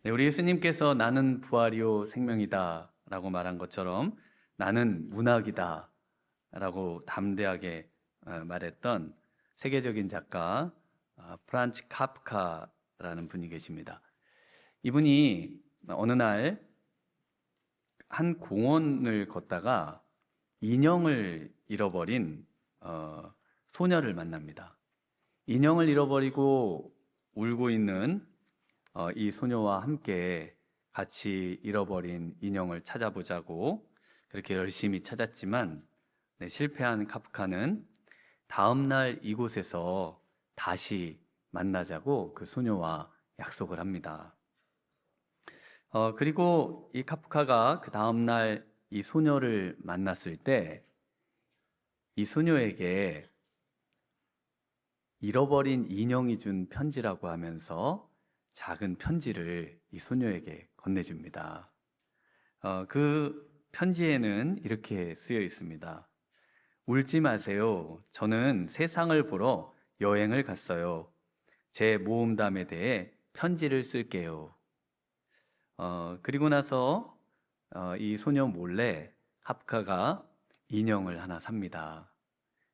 네, 우리 예수님께서 나는 부활이요 생명이다 라고 말한 것처럼 나는 문학이다 라고 담대하게 말했던 세계적인 작가 프란츠 카프카라는 분이 계십니다. 이분이 어느 날 한 공원을 걷다가 인형을 잃어버린 소녀를 만납니다. 인형을 잃어버리고 울고 있는 이 소녀와 함께 같이 잃어버린 인형을 찾아보자고 그렇게 열심히 찾았지만 실패한 카프카는 다음날 이곳에서 다시 만나자고 그 소녀와 약속을 합니다. 그리고 이 카프카가 그 다음날 이 소녀를 만났을 때 이 소녀에게 잃어버린 인형이 준 편지라고 하면서 작은 편지를 이 소녀에게 건네줍니다. 그 편지에는 이렇게 쓰여 있습니다. 울지 마세요. 저는 세상을 보러 여행을 갔어요. 제 모험담에 대해 편지를 쓸게요. 그리고 나서 이 소녀 몰래 카프카가 인형을 하나 삽니다.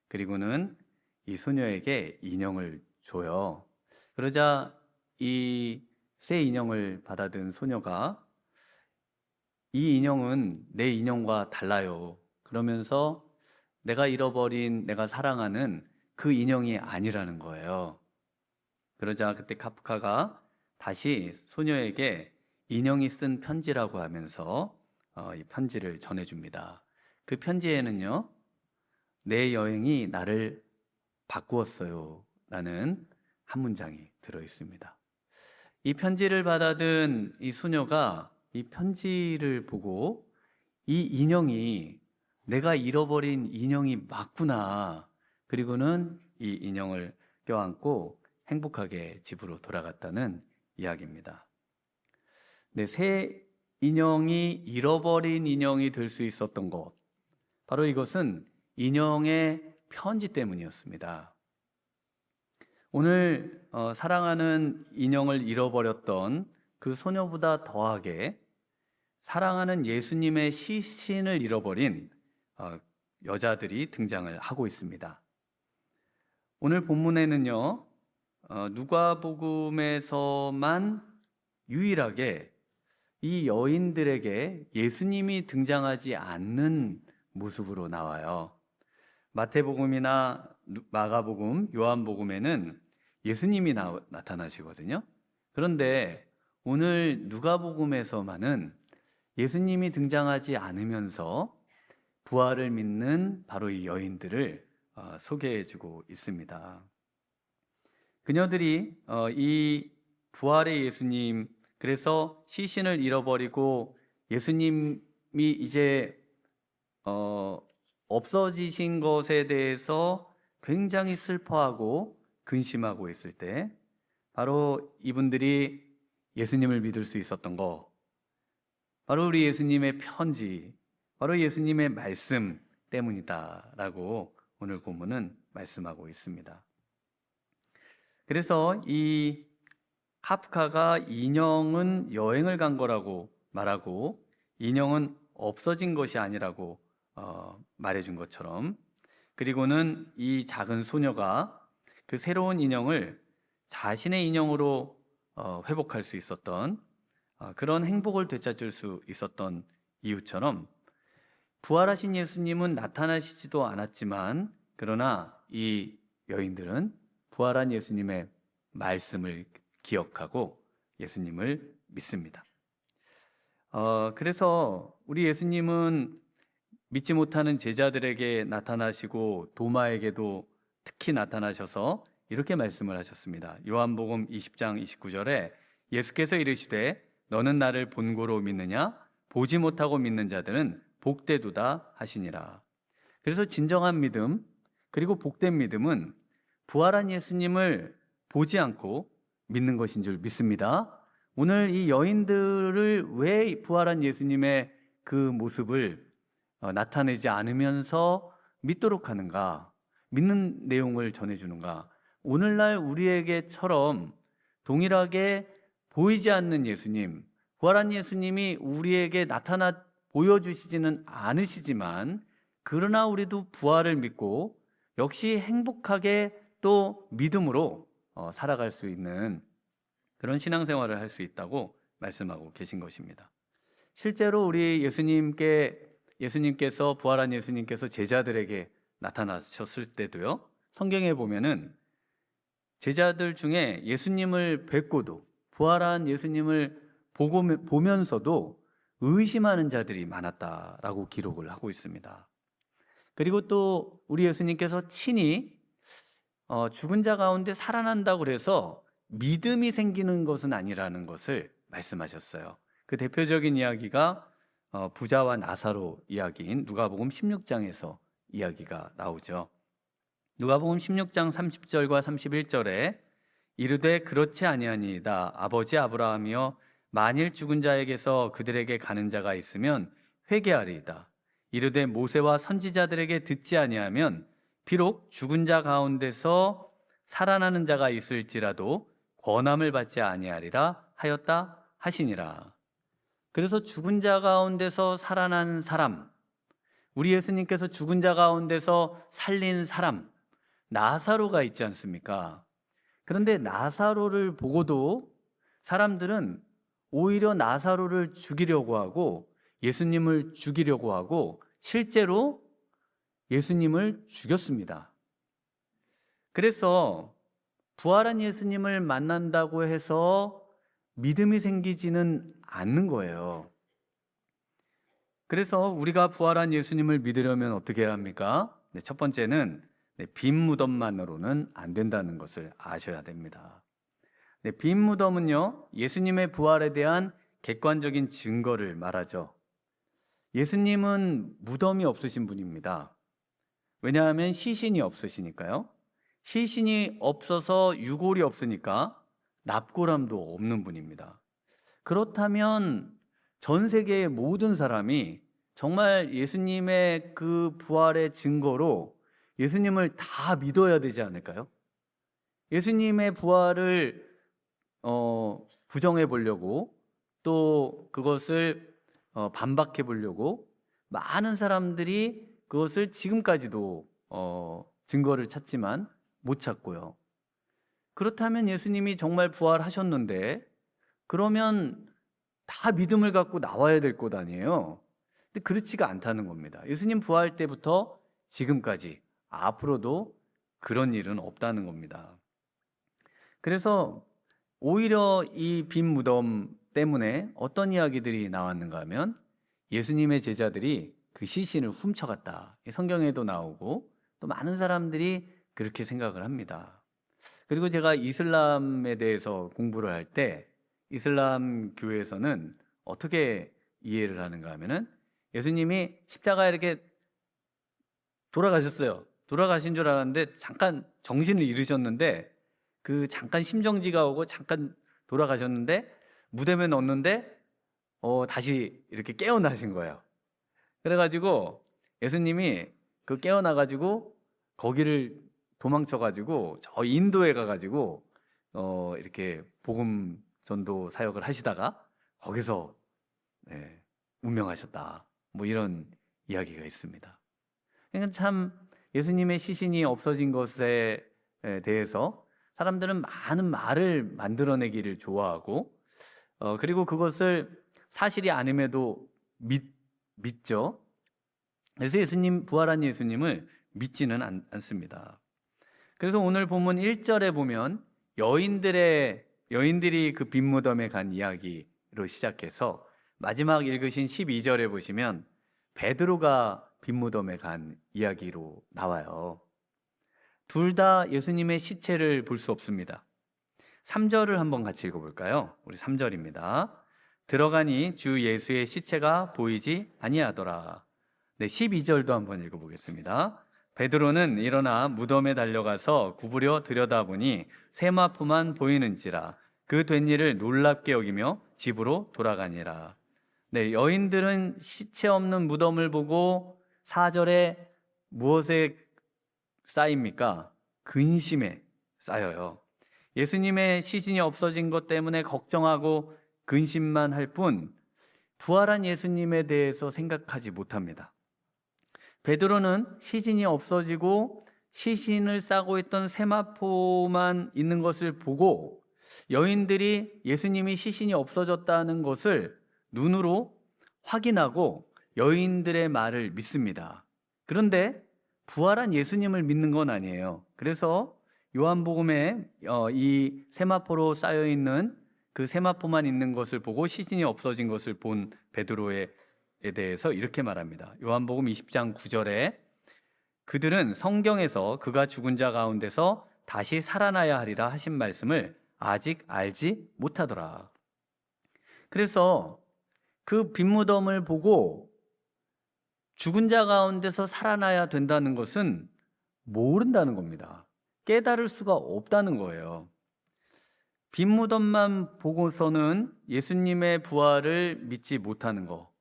그리고는 이 소녀에게 인형을 줘요. 그러자 이 새 인형을 받아든 소녀가 이 인형은 내 인형과 달라요. 그러면서 내가 잃어버린 내가 사랑하는 그 인형이 아니라는 거예요. 그러자 그때 카프카가 다시 소녀에게 인형이 쓴 편지라고 하면서 이 편지를 전해줍니다. 그 편지에는요, 내 여행이 나를 바꾸었어요 라는 한 문장이 들어 있습니다. 이 편지를 받아든 이 소녀가 이 편지를 보고 이 인형이 내가 잃어버린 인형이 맞구나. 그리고는 이 인형을 껴안고 행복하게 집으로 돌아갔다는 이야기입니다. 네, 새 인형이 잃어버린 인형이 될 수 있었던 것. 바로 이것은 인형의 편지 때문이었습니다. 오늘 사랑하는 인형을 잃어버렸던 그 소녀보다 더하게 사랑하는 예수님의 시신을 잃어버린 여자들이 등장을 하고 있습니다. 오늘 본문에는요, 누가복음에서만 유일하게 이 여인들에게 예수님이 등장하지 않는 모습으로 나와요. 마태복음이나 마가복음, 요한복음에는 예수님이 나타나시거든요. 그런데 오늘 누가복음에서만은 예수님이 등장하지 않으면서 부활을 믿는 바로 이 여인들을 소개해주고 있습니다. 그녀들이 이 부활의 예수님, 그래서 시신을 잃어버리고 예수님이 이제 없어지신 것에 대해서 굉장히 슬퍼하고 근심하고 있을 때 바로 이분들이 예수님을 믿을 수 있었던 거, 바로 우리 예수님의 편지, 바로 예수님의 말씀 때문이다라고 오늘 본문은 말씀하고 있습니다. 그래서 이 카프카가 인형은 여행을 간 거라고 말하고 인형은 없어진 것이 아니라고 말해준 것처럼, 그리고는 이 작은 소녀가 그 새로운 인형을 자신의 인형으로 회복할 수 있었던 그런 행복을 되찾을 수 있었던 이유처럼 부활하신 예수님은 나타나시지도 않았지만 그러나 이 여인들은 부활한 예수님의 말씀을 기억하고 예수님을 믿습니다. 그래서 우리 예수님은 믿지 못하는 제자들에게 나타나시고 도마에게도 특히 나타나셔서 이렇게 말씀을 하셨습니다. 요한복음 20장 29절에 예수께서 이르시되 너는 나를 본고로 믿느냐? 보지 못하고 믿는 자들은 복되도다 하시니라. 그래서 진정한 믿음, 그리고 복된 믿음은 부활한 예수님을 보지 않고 믿는 것인 줄 믿습니다. 오늘 이 여인들을 왜 부활한 예수님의 그 모습을 나타내지 않으면서 믿도록 하는가? 믿는 내용을 전해주는가? 오늘날 우리에게처럼 동일하게 보이지 않는 예수님, 부활한 예수님이 우리에게 나타나 보여주시지는 않으시지만, 그러나 우리도 부활을 믿고 역시 행복하게 또 믿음으로 살아갈 수 있는 그런 신앙생활을 할 수 있다고 말씀하고 계신 것입니다. 실제로 우리 예수님께서 부활한 예수님께서 제자들에게 나타나셨을 때도요, 성경에 보면은 제자들 중에 예수님을 뵙고도 부활한 예수님을 보면서도 의심하는 자들이 많았다라고 기록을 하고 있습니다. 그리고 또 우리 예수님께서 친히 죽은 자 가운데 살아난다고 그래서 믿음이 생기는 것은 아니라는 것을 말씀하셨어요. 그 대표적인 이야기가 부자와 나사로 이야기인 누가복음 16장에서 이야기가 나오죠. 누가복음 16장 30절과 31절에 이르되 그렇지 아니하니이다. 아버지 아브라함이여 만일 죽은 자에게서 그들에게 가는 자가 있으면 회개하리이다. 이르되 모세와 선지자들에게 듣지 아니하면 비록 죽은 자 가운데서 살아나는 자가 있을지라도 권함을 받지 아니하리라 하였다 하시니라. 그래서 죽은 자 가운데서 살아난 사람, 우리 예수님께서 죽은 자 가운데서 살린 사람, 나사로가 있지 않습니까? 그런데 나사로를 보고도 사람들은 오히려 나사로를 죽이려고 하고 예수님을 죽이려고 하고 실제로 예수님을 죽였습니다. 그래서 부활한 예수님을 만난다고 해서 믿음이 생기지는 않는 거예요. 그래서 우리가 부활한 예수님을 믿으려면 어떻게 해야 합니까? 첫 번째는 빈 무덤만으로는 안 된다는 것을 아셔야 됩니다. 빈 무덤은요, 예수님의 부활에 대한 객관적인 증거를 말하죠. 예수님은 무덤이 없으신 분입니다. 왜냐하면 시신이 없으시니까요. 시신이 없어서 유골이 없으니까 납골함도 없는 분입니다. 그렇다면 전 세계의 모든 사람이 정말 예수님의 그 부활의 증거로 예수님을 다 믿어야 되지 않을까요? 예수님의 부활을 부정해 보려고 또 그것을 반박해 보려고 많은 사람들이 그것을 지금까지도 증거를 찾지만 못 찾고요. 그렇다면 예수님이 정말 부활하셨는데 그러면 다 믿음을 갖고 나와야 될 것 아니에요. 근데 그렇지가 않다는 겁니다. 예수님 부활 때부터 지금까지 앞으로도 그런 일은 없다는 겁니다. 그래서 오히려 이 빈 무덤 때문에 어떤 이야기들이 나왔는가 하면 예수님의 제자들이 그 시신을 훔쳐갔다. 성경에도 나오고 또 많은 사람들이 그렇게 생각을 합니다. 그리고 제가 이슬람에 대해서 공부를 할 때 이슬람 교회에서는 어떻게 이해를 하는가 하면은 예수님이 십자가에 이렇게 돌아가셨어요. 돌아가신 줄 알았는데 잠깐 정신을 잃으셨는데 그 잠깐 심정지가 오고 잠깐 돌아가셨는데 무덤에 넣었는데 다시 이렇게 깨어나신 거예요. 그래가지고 예수님이 그 깨어나가지고 거기를 도망쳐가지고 저 인도에 가가지고 이렇게 복음 전도 사역을 하시다가 거기서 운명하셨다. 뭐 이런 이야기가 있습니다. 그러니까 참 예수님의 시신이 없어진 것에 대해서 사람들은 많은 말을 만들어내기를 좋아하고 그리고 그것을 사실이 아님에도 믿죠. 그래서 부활한 예수님을 믿지는 않습니다. 그래서 오늘 본문 1절에 보면 여인들이 그 빈 무덤에 간 이야기로 시작해서 마지막 읽으신 12절에 보시면 베드로가 빈 무덤에 간 이야기로 나와요. 둘 다 예수님의 시체를 볼 수 없습니다. 3절을 한번 같이 읽어볼까요? 우리 3절입니다. 들어가니 주 예수의 시체가 보이지 아니하더라. 12절도 한번 읽어보겠습니다. 베드로는 일어나 무덤에 달려가서 구부려 들여다보니 세마포만 보이는지라 그 된 일을 놀랍게 여기며 집으로 돌아가니라. 여인들은 시체 없는 무덤을 보고 4절에 무엇에 쌓입니까? 근심에 쌓여요. 예수님의 시신이 없어진 것 때문에 걱정하고 근심만 할 뿐 부활한 예수님에 대해서 생각하지 못합니다. 베드로는 시신이 없어지고 시신을 싸고 있던 세마포만 있는 것을 보고 여인들이 예수님이 시신이 없어졌다는 것을 눈으로 확인하고 여인들의 말을 믿습니다. 그런데 부활한 예수님을 믿는 건 아니에요. 그래서 요한복음에 이 세마포로 쌓여 있는 그 세마포만 있는 것을 보고 시신이 없어진 것을 본 베드로에 대해서 이렇게 말합니다. 요한복음 20장 9절에 그들은 성경에서 그가 죽은 자 가운데서 다시 살아나야 하리라 하신 말씀을 아직 알지 못하더라. 그래서 그 빈무덤을 보고 죽은 자 가운데서 살아나야 된다는 것은 모른다는 겁니다. 깨달을 수가 없다는 거예요. 빈무덤만 보고서는 예수님의 부활을 믿지 못하는 거.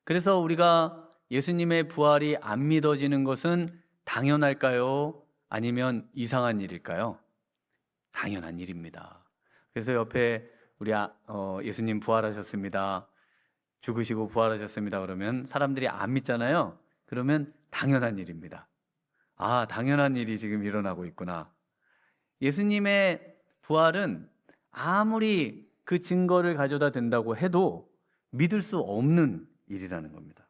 그래서 우리가 예수님의 부활이 안 믿어지는 것은 당연할까요? 아니면 이상한 일일까요? 당연한 일입니다. 그래서 옆에 우리 예수님 부활하셨습니다. 죽으시고 부활하셨습니다. 그러면 사람들이 안 믿잖아요. 그러면 당연한 일입니다. 아, 당연한 일이 지금 일어나고 있구나. 예수님의 부활은 아무리 그 증거를 가져다 댄다고 해도 믿을 수 없는 일이라는 겁니다.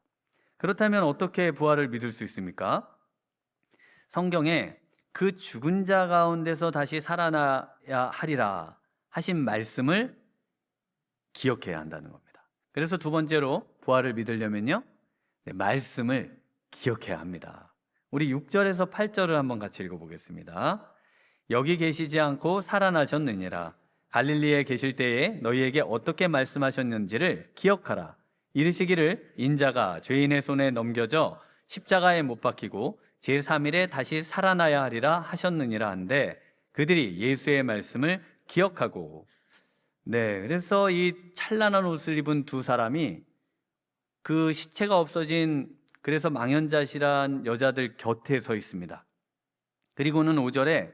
그렇다면 어떻게 부활을 믿을 수 있습니까? 성경에 그 죽은 자 가운데서 다시 살아나야 하리라 하신 말씀을 기억해야 한다는 겁니다. 그래서 두 번째로 부활을 믿으려면요, 말씀을 기억해야 합니다. 우리 6절에서 8절을 한번 같이 읽어보겠습니다. 여기 계시지 않고 살아나셨느니라. 갈릴리에 계실 때에 너희에게 어떻게 말씀하셨는지를 기억하라. 이르시기를 인자가 죄인의 손에 넘겨져 십자가에 못 박히고 제3일에 다시 살아나야 하리라 하셨느니라 한데 그들이 예수의 말씀을 기억하고, 그래서 이 찬란한 옷을 입은 두 사람이 그 시체가 없어진 그래서 망연자실한 여자들 곁에 서 있습니다. 그리고는 5절에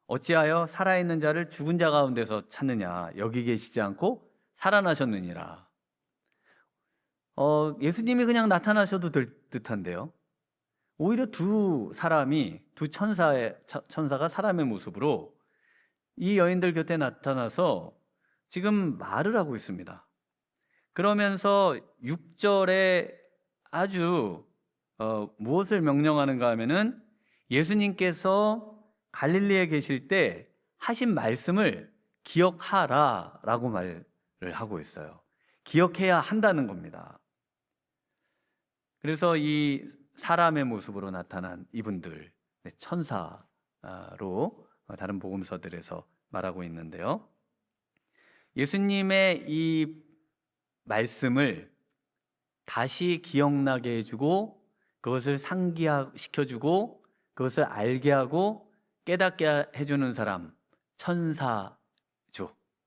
어찌하여 살아있는 자를 죽은 자 가운데서 찾느냐, 여기 계시지 않고 살아나셨느니라. 예수님이 그냥 나타나셔도 될 듯한데요, 오히려 두 천사가 사람의 모습으로 이 여인들 곁에 나타나서 지금 말을 하고 있습니다. 그러면서 6절에 아주 무엇을 명령하는가 하면은 예수님께서 갈릴리에 계실 때 하신 말씀을 기억하라 라고 말을 하고 있어요. 기억해야 한다는 겁니다. 그래서 이 사람의 모습으로 나타난 이분들, 천사로 다른 복음서들에서 말하고 있는데요, 예수님의 이 말씀을 다시 기억나게 해주고 그것을 상기시켜주고 그것을 알게 하고 깨닫게 해주는 사람,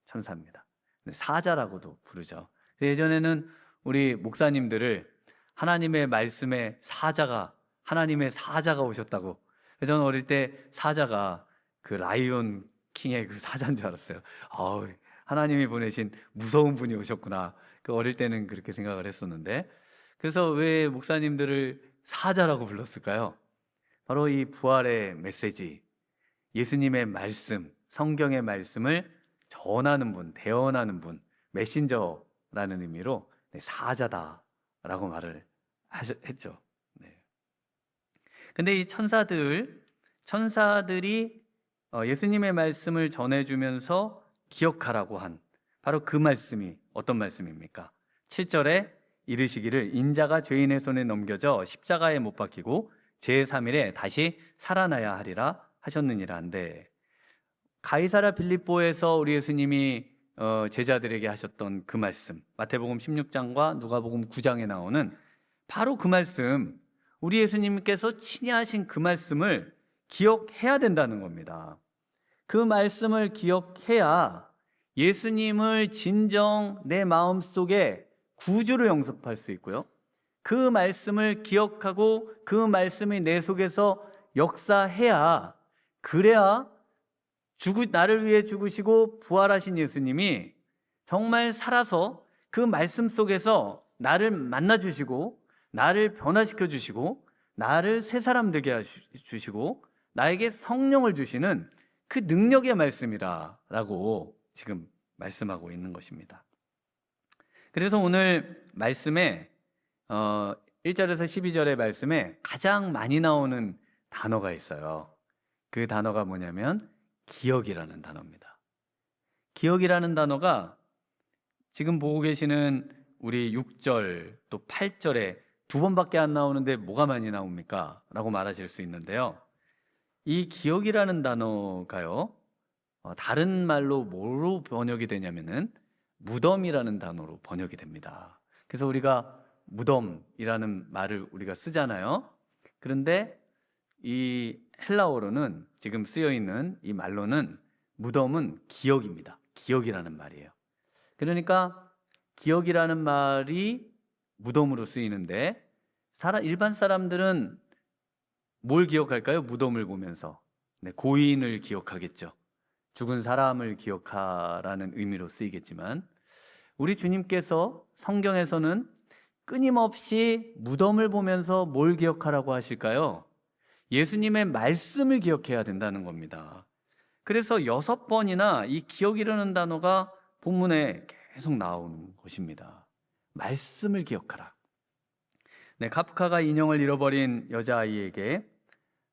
천사입니다. 사자라고도 부르죠. 예전에는 우리 목사님들을 하나님의 말씀에 하나님의 사자가 오셨다고. 저는 어릴 때 사자가 그 라이온 킹의 그 사자인 줄 알았어요. 하나님이 보내신 무서운 분이 오셨구나. 그 어릴 때는 그렇게 생각을 했었는데, 그래서 왜 목사님들을 사자라고 불렀을까요? 바로 이 부활의 메시지, 예수님의 말씀, 성경의 말씀을 전하는 분, 대언하는 분, 메신저라는 의미로 사자다라고 말을 했죠. 근데 이 천사들이 예수님의 말씀을 전해주면서 기억하라고 한 바로 그 말씀이 어떤 말씀입니까? 7절에 이르시기를 인자가 죄인의 손에 넘겨져 십자가에 못 박히고 제3일에 다시 살아나야 하리라 하셨느니라 한데, 가이사랴 빌립보에서 우리 예수님이 제자들에게 하셨던 그 말씀, 마태복음 16장과 누가복음 9장에 나오는 바로 그 말씀, 우리 예수님께서 친히 하신 그 말씀을 기억해야 된다는 겁니다. 그 말씀을 기억해야 예수님을 진정 내 마음속에 구주로 영접할 수 있고요, 그 말씀을 기억하고 그 말씀이 내 속에서 역사해야, 그래야 나를 위해 죽으시고 부활하신 예수님이 정말 살아서 그 말씀 속에서 나를 만나주시고 나를 변화시켜 주시고 나를 새 사람 되게 주시고 나에게 성령을 주시는 그 능력의 말씀이라고 지금 말씀하고 있는 것입니다. 그래서 오늘 말씀에 1절에서 12절의 말씀에 가장 많이 나오는 단어가 있어요. 그 단어가 뭐냐면 기억이라는 단어입니다. 기억이라는 단어가 지금 보고 계시는 우리 6절 또 8절에 두 번밖에 안 나오는데 뭐가 많이 나옵니까? 라고 말하실 수 있는데요. 이 기억이라는 단어가요, 다른 말로 뭐로 번역이 되냐면은 무덤이라는 단어로 번역이 됩니다. 그래서 우리가 무덤이라는 말을 우리가 쓰잖아요. 그런데 이 헬라어로는 지금 쓰여 있는 이 말로는 무덤은 기억입니다. 기억이라는 말이에요. 그러니까 기억이라는 말이 무덤으로 쓰이는데 일반 사람들은 뭘 기억할까요? 무덤을 보면서 고인을 기억하겠죠. 죽은 사람을 기억하라는 의미로 쓰이겠지만 우리 주님께서 성경에서는 끊임없이 무덤을 보면서 뭘 기억하라고 하실까요? 예수님의 말씀을 기억해야 된다는 겁니다. 그래서 6번이나 이 기억이라는 단어가 본문에 계속 나오는 것입니다. 말씀을 기억하라. 카프카가 인형을 잃어버린 여자아이에게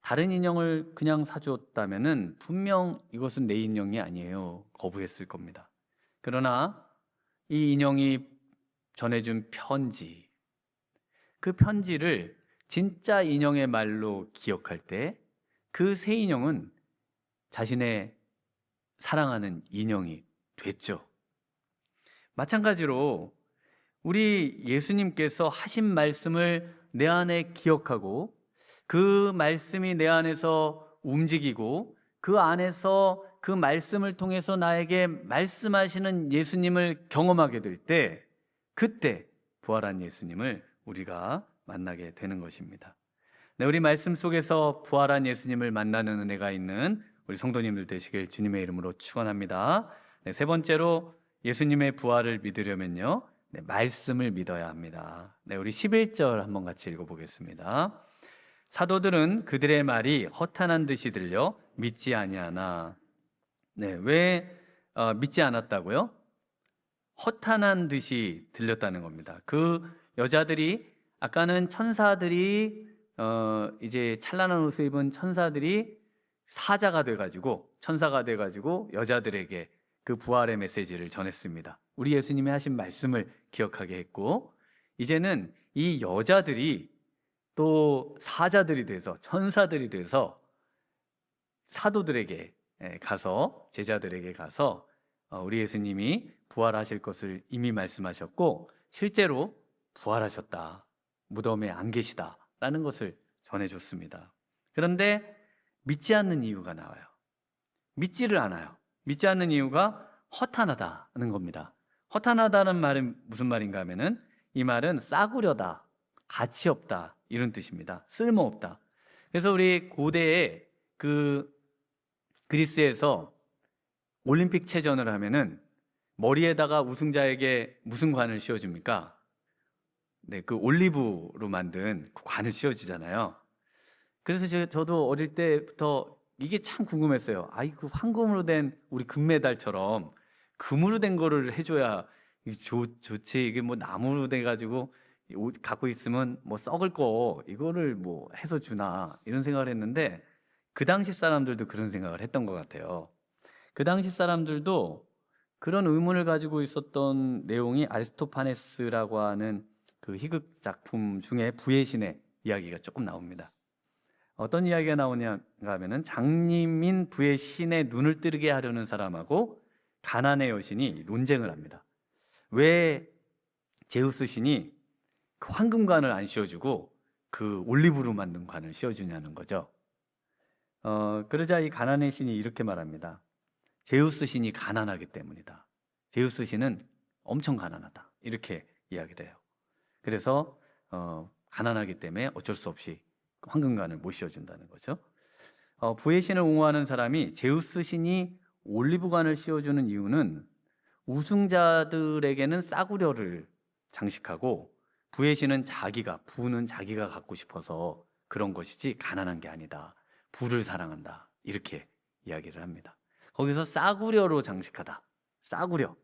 다른 인형을 그냥 사주었다면은 분명 이것은 내 인형이 아니에요, 거부했을 겁니다. 그러나 이 인형이 전해준 편지, 그 편지를 진짜 인형의 말로 기억할 때 그 새 인형은 자신의 사랑하는 인형이 됐죠. 마찬가지로 우리 예수님께서 하신 말씀을 내 안에 기억하고 그 말씀이 내 안에서 움직이고 그 안에서 그 말씀을 통해서 나에게 말씀하시는 예수님을 경험하게 될 때 그때 부활한 예수님을 우리가 만나게 되는 것입니다. 우리 말씀 속에서 부활한 예수님을 만나는 은혜가 있는 우리 성도님들 되시길 주님의 이름으로 축원합니다. 세 번째로 예수님의 부활을 믿으려면요, 말씀을 믿어야 합니다. 우리 11절 한번 같이 읽어보겠습니다. 사도들은 그들의 말이 허탄한 듯이 들려 믿지 아니하나. 왜 믿지 않았다고요? 허탄한 듯이 들렸다는 겁니다. 그 여자들이, 아까는 천사들이 이제 찬란한 옷을 입은 천사들이 사자가 돼가지고, 천사가 돼가지고 여자들에게 그 부활의 메시지를 전했습니다. 우리 예수님이 하신 말씀을 기억하게 했고, 이제는 이 여자들이 또 사자들이 돼서, 천사들이 돼서 사도들에게 가서, 제자들에게 가서 우리 예수님이 부활하실 것을 이미 말씀하셨고 실제로 부활하셨다, 무덤에 안 계시다 라는 것을 전해줬습니다. 그런데 믿지 않는 이유가 나와요. 믿지를 않아요. 믿지 않는 이유가 허탄하다는 겁니다. 허탄하다는 말은 무슨 말인가 하면은 이 말은 싸구려다, 가치 없다 이런 뜻입니다. 쓸모없다. 그래서 우리 고대에 그리스에서 올림픽 체전을 하면은 머리에다가 우승자에게 무슨 관을 씌워줍니까? 그 올리브로 만든 그 관을 씌워주잖아요. 그래서 저도 어릴 때부터 이게 참 궁금했어요. 그 황금으로 된 우리 금메달처럼 금으로 된 거를 해줘야 좋지. 이게 뭐 나무로 돼가지고 갖고 있으면 뭐 썩을 거 이거를 뭐 해서 주나 이런 생각을 했는데 그 당시 사람들도 그런 생각을 했던 것 같아요. 그 당시 사람들도 그런 의문을 가지고 있었던 내용이 아리스토파네스라고 하는 그 희극 작품 중에 부의 신의 이야기가 조금 나옵니다. 어떤 이야기가 나오냐 하면은 장님인 부의 신의 눈을 뜨게 하려는 사람하고 가난의 여신이 논쟁을 합니다. 왜 제우스 신이 그 황금관을 안 씌워주고 그 올리브로 만든 관을 씌워주냐는 거죠. 그러자 이 가난의 신이 이렇게 말합니다. 제우스 신이 가난하기 때문이다. 제우스 신은 엄청 가난하다. 이렇게 이야기를 해요. 그래서 가난하기 때문에 어쩔 수 없이 황금관을 못 씌워준다는 거죠. 부의 신을 옹호하는 사람이 제우스 신이 올리브관을 씌워주는 이유는 우승자들에게는 싸구려를 장식하고 부의 신은 부는 자기가 갖고 싶어서 그런 것이지 가난한 게 아니다. 부를 사랑한다. 이렇게 이야기를 합니다. 거기서 싸구려로 장식하다. 싸구려.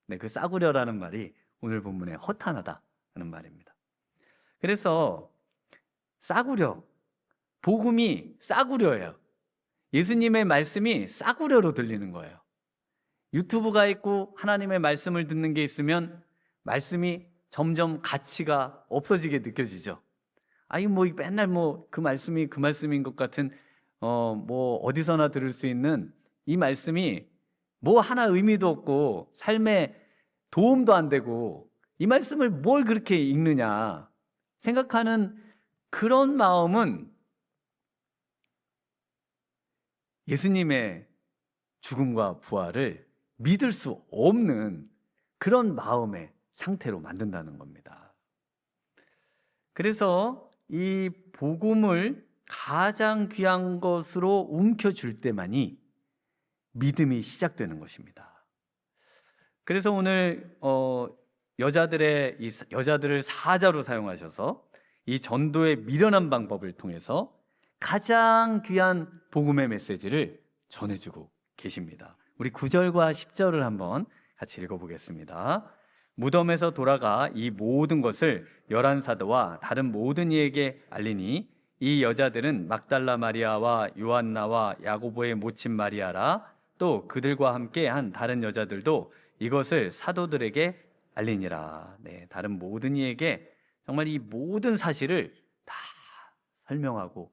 네, 그 싸구려라는 말이 오늘 본문에 허탄하다 하는 말입니다. 그래서 싸구려, 복음이 싸구려예요. 예수님의 말씀이 싸구려로 들리는 거예요. 유튜브가 있고 하나님의 말씀을 듣는 게 있으면 말씀이 점점 가치가 없어지게 느껴지죠. 아니 맨날 그 말씀이 그 말씀인 것 같은 어디서나 들을 수 있는 이 말씀이 하나 의미도 없고 삶에 도움도 안 되고 이 말씀을 뭘 그렇게 읽느냐 생각하는 그런 마음은 예수님의 죽음과 부활을 믿을 수 없는 그런 마음의 상태로 만든다는 겁니다. 그래서 이 복음을 가장 귀한 것으로 움켜줄 때만이 믿음이 시작되는 것입니다. 그래서 오늘 여자들을 사자로 사용하셔서 이 전도의 미련한 방법을 통해서 가장 귀한 복음의 메시지를 전해주고 계십니다. 우리 9절과 10절을 한번 같이 읽어보겠습니다. 무덤에서 돌아가 이 모든 것을 열한 사도와 다른 모든 이에게 알리니 이 여자들은 막달라 마리아와 요한나와 야고보의 모친 마리아라 또 그들과 함께 한 다른 여자들도 이것을 사도들에게 알리니라. 네, 다른 모든 이에게 정말 이 모든 사실을 다 설명하고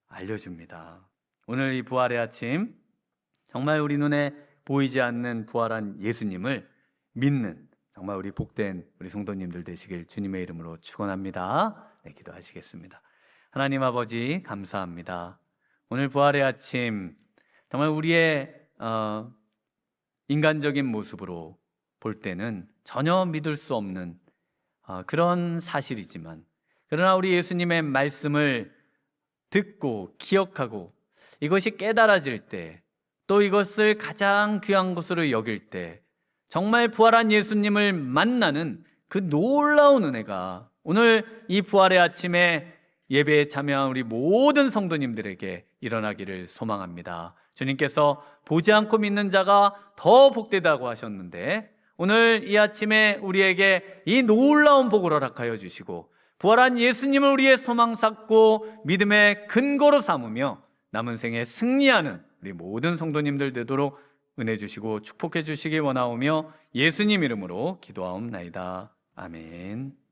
알려줍니다. 오늘 이 부활의 아침 정말 우리 눈에 보이지 않는 부활한 예수님을 믿는 정말 우리 복된 우리 성도님들 되시길 주님의 이름으로 축원합니다. 네, 기도하시겠습니다. 하나님 아버지 감사합니다. 오늘 부활의 아침 정말 우리의 인간적인 모습으로 볼 때는 전혀 믿을 수 없는 그런 사실이지만 그러나 우리 예수님의 말씀을 듣고 기억하고 이것이 깨달아질 때 또 이것을 가장 귀한 것으로 여길 때 정말 부활한 예수님을 만나는 그 놀라운 은혜가 오늘 이 부활의 아침에 예배에 참여한 우리 모든 성도님들에게 일어나기를 소망합니다. 주님께서 보지 않고 믿는 자가 더 복되다고 하셨는데 오늘 이 아침에 우리에게 이 놀라운 복을 허락하여 주시고 부활한 예수님을 우리의 소망 삼고 믿음의 근거로 삼으며 남은 생에 승리하는 우리 모든 성도님들 되도록 은혜 주시고 축복해 주시기 원하오며 예수님 이름으로 기도하옵나이다. 아멘.